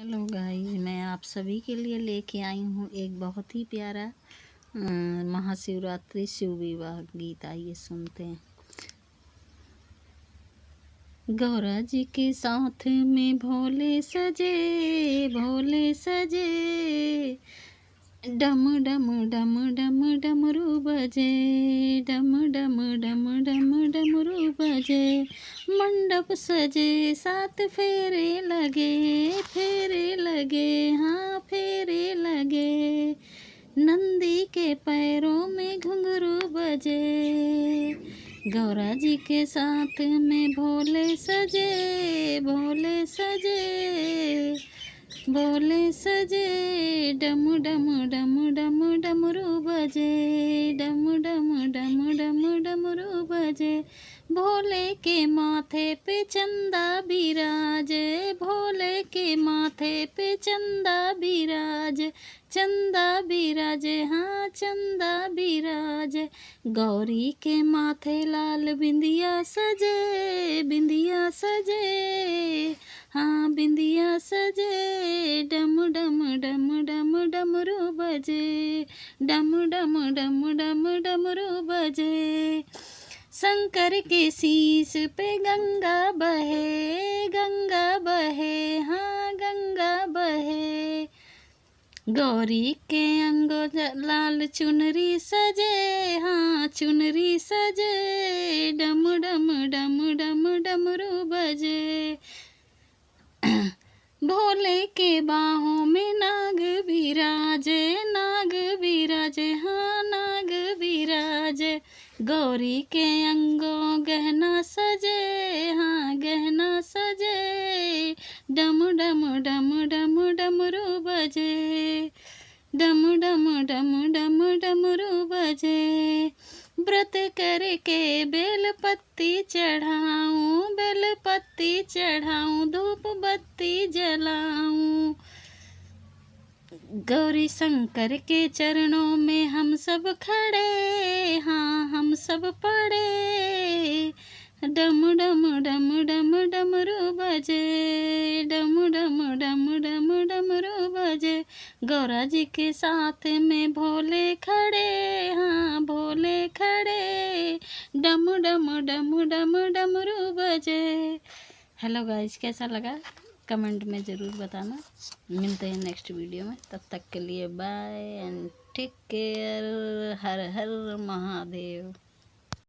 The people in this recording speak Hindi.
हेलो गाइस, मैं आप सभी के लिए लेके आई हूँ एक बहुत ही प्यारा महाशिवरात्रि शिव विवाह गीत। आइए सुनते हैं। गौरा जी के साथ में भोले सजे, भोले सजे, डम डम डम डम डमरू बजे, डम डम डम डम डमरू बजे, मंडप सजे, 7 फेरे लगे, फेरे लगे, हाँ फेरे लगे, नंदी के पैरों में घुंघरू बजे, गौरा जी के साथ में भोले सजे, भोले सजे, भोले सजे, डम डम डम डम डमरू बजे, डम डम डम डम डमरू बजे, भोले के माथे पे चंदा बिराजे, भोले के माथे पे चंदा बिराजे, चंदा बिराजे, हाँ चंदा बिराजे, गौरी के माथे लाल बिंदिया सजे, बिंदिया सजे, हाँ बिंदिया सजे, डम डम डम डम डमरू बजे, डम डम डम डम डमरू बजे, शंकर के शीश पे गंगा बहे, गंगा बहे, हाँ गंगा बहे, गौरी के अंगों लाल चुनरी सजे, हाँ चुनरी सजे, डम डम डम डम डमरू बजे, भोले के बाहों में नाग विराजे, नाग विराजे, हाँ नाग विराजे, गौरी के अंगों गहना सजे, हाँ गहना सजे, डम डम डम डम डमरू बजे, डम डम डम डम डमरू बजे, व्रत करके बेल पत्ती चढ़ाऊं, बेल पत्ती चढ़ाऊं, धूप बत्ती जलाऊं, गौरी शंकर के चरणों में हम सब खड़े, हाँ हम सब पड़े, डम डम डम डम डमरू बजे, डम डम डम डम डमरू बजे, गौरा जी के साथ में भोले खड़े, हाँ भोले खड़े, डम डम डम डम डमरू बजे। हेलो गाइस, कैसा लगा कमेंट में ज़रूर बताना। मिलते हैं नेक्स्ट वीडियो में, तब तक के लिए bye and take care. Har Har Mahadev.